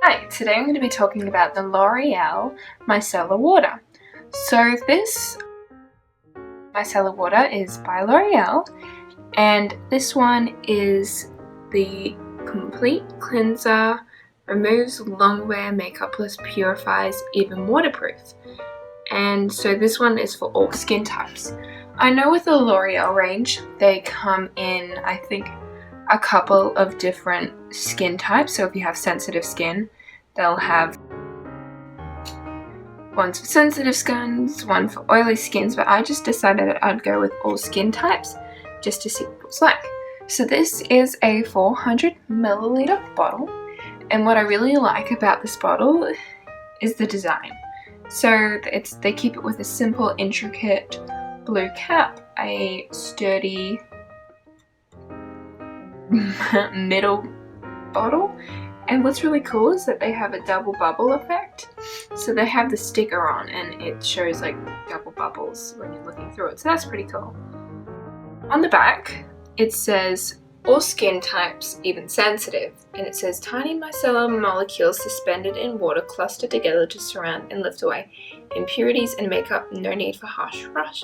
Hi, today I'm going to be talking about the Loreal Micellar Water. So this micellar water is by L'Oreal, and this one is the complete cleanser, removes long wear makeup plus purifies, even waterproof. And so this one is for all skin types. I know with the L'Oreal range they come in, I think, a couple of different skin types. So if you have sensitive skin, they'll have ones for sensitive skins, one for oily skins, but I just decided I'd go with all skin types just to see what it was like. So this is a 400 milliliter bottle, and what I really like about this bottle is the design. So they keep it with a simple, intricate blue cap, a sturdy middle bottle, and what's really cool is that they have a double bubble effect. So they have the sticker on and it shows like double bubbles when you're looking through it, so that's pretty cool. On the back it says all skin types, even sensitive, and it says tiny micellar molecules suspended in water cluster together to surround and lift away impurities and makeup. No need for harsh rubbing.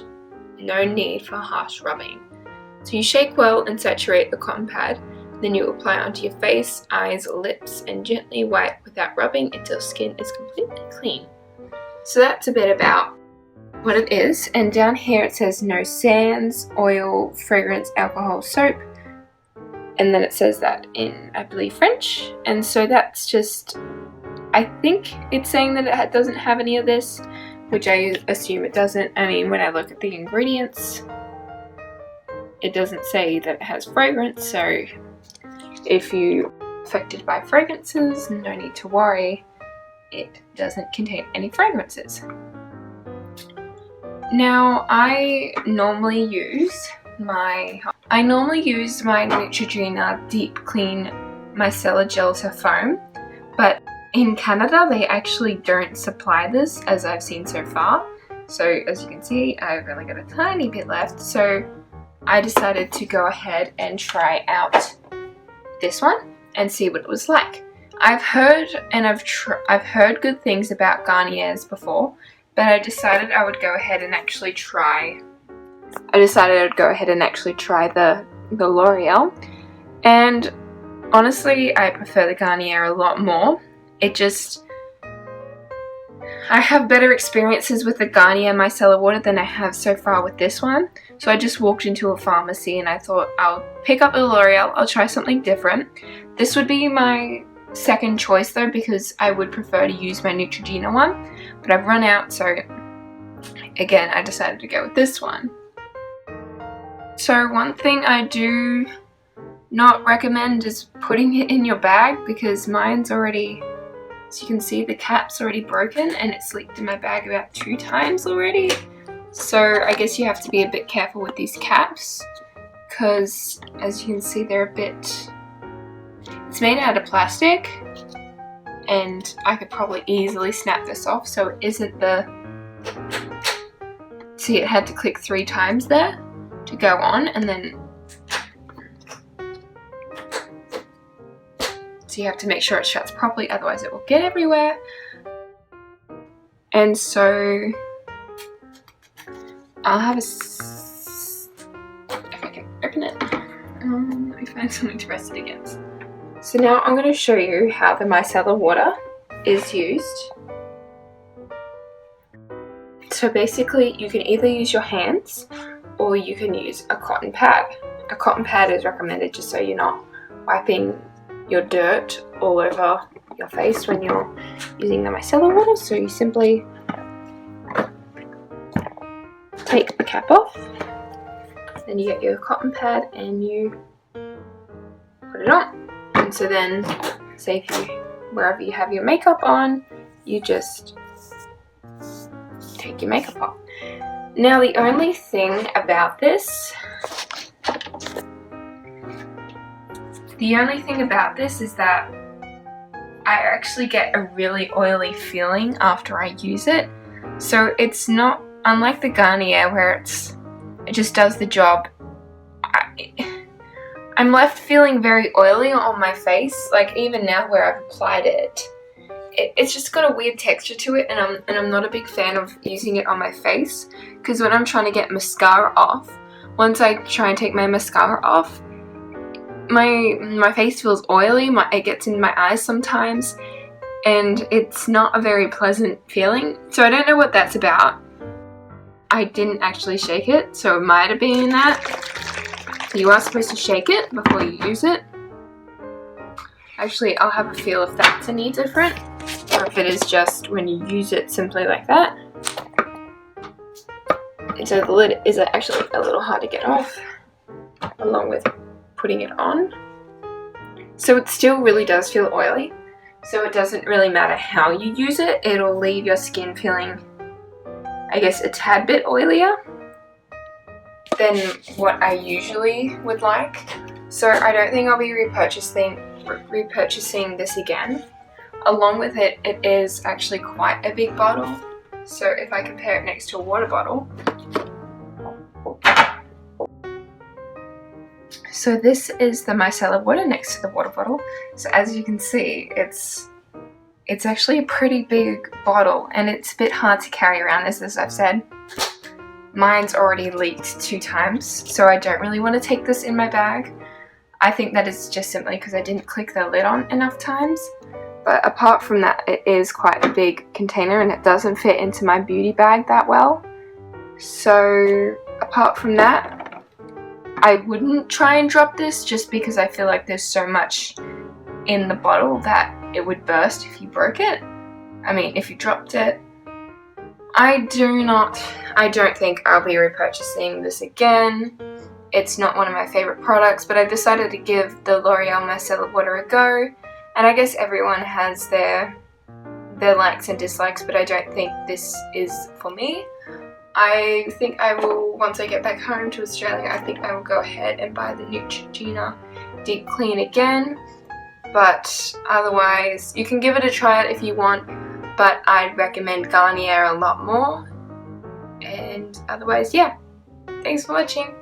So you shake well and saturate the cotton pad, then you apply onto your face, eyes, lips, and gently wipe without rubbing until skin is completely clean. So that's a bit about what it is, and down here it says no sands, oil, fragrance, alcohol, soap, and then it says that in, I believe, French, and so that's just, I think it's saying that it doesn't have any of this, which I assume it doesn't. I mean, when I look at the ingredients, it doesn't say that it has fragrance, so if you're affected by fragrances, no need to worry, it doesn't contain any fragrances. Now, I normally use my Neutrogena Deep Clean Micellar Gel to Foam, but in Canada they actually don't supply this, as I've seen so far. So as you can see, I've only got a tiny bit left, so I decided to go ahead and try out this one and see what it was like. I've heard good things about Garnier's before, but I decided I would go ahead and actually try the L'Oreal, and honestly I prefer the Garnier a lot more. I have better experiences with the Garnier micellar water than I have so far with this one. So I just walked into a pharmacy and I thought I'll pick up the L'Oreal, I'll try something different. This would be my second choice though, because I would prefer to use my Neutrogena one, but I've run out, so again I decided to go with this one. So one thing I do not recommend is putting it in your bag, because mine's already, as you can see, the cap's already broken and it's leaked in my bag about 2 times already. So I guess you have to be a bit careful with these caps, because as you can see they're a bit, it's made out of plastic and I could probably easily snap this off, so it isn't see, it had to click 3 times there to go on, and then so you have to make sure it shuts properly, otherwise it will get everywhere. And so I'll have if I can open it, let me find something to rest it against. So now I'm going to show you how the micellar water is used. So basically you can either use your hands or you can use a cotton pad. A cotton pad is recommended just so you're not wiping your dirt all over your face when you're using the micellar water. So you simply take the cap off, then you get your cotton pad and you put it on. And so then, say wherever you have your makeup on, you just take your makeup off. Now the only thing about this is that I actually get a really oily feeling after I use it. So it's not, unlike the Garnier where it just does the job, I'm left feeling very oily on my face. Like even now where I've applied it, it's just got a weird texture to it, and I'm not a big fan of using it on my face, because when I'm trying to get mascara off, once I try and take my mascara off, my face feels oily, it gets in my eyes sometimes, and it's not a very pleasant feeling. So I don't know what that's about. I didn't actually shake it, so it might have been that. You are supposed to shake it before you use it. Actually, I'll have a feel if that's any different, or if it is just when you use it simply like that. And so the lid is actually a little hard to get off, along with putting it on. So it still really does feel oily, so it doesn't really matter how you use it, it'll leave your skin feeling, I guess, a tad bit oilier than what I usually would like. So I don't think I'll be repurchasing this again. Along with it, it is actually quite a big bottle. So if I compare it next to a water bottle. So this is the micellar water next to the water bottle. So as you can see, it's actually a pretty big bottle, and it's a bit hard to carry around, as I've said. Mine's already leaked 2 times, so I don't really want to take this in my bag. I think that is just simply because I didn't click the lid on enough times. But apart from that, it is quite a big container, and it doesn't fit into my beauty bag that well. So apart from that, I wouldn't try and drop this, just because I feel like there's so much in the bottle that it would burst if you broke it. I mean, if you dropped it. I don't think I'll be repurchasing this again. It's not one of my favorite products, but I decided to give the Loreal Micellar Water a go. And I guess everyone has their likes and dislikes, but I don't think this is for me. I think I will, once I get back home to Australia, I think I will go ahead and buy the Neutrogena Deep Clean again. But otherwise, you can give it a try if you want, but I'd recommend Garnier a lot more. And otherwise, yeah. Thanks for watching.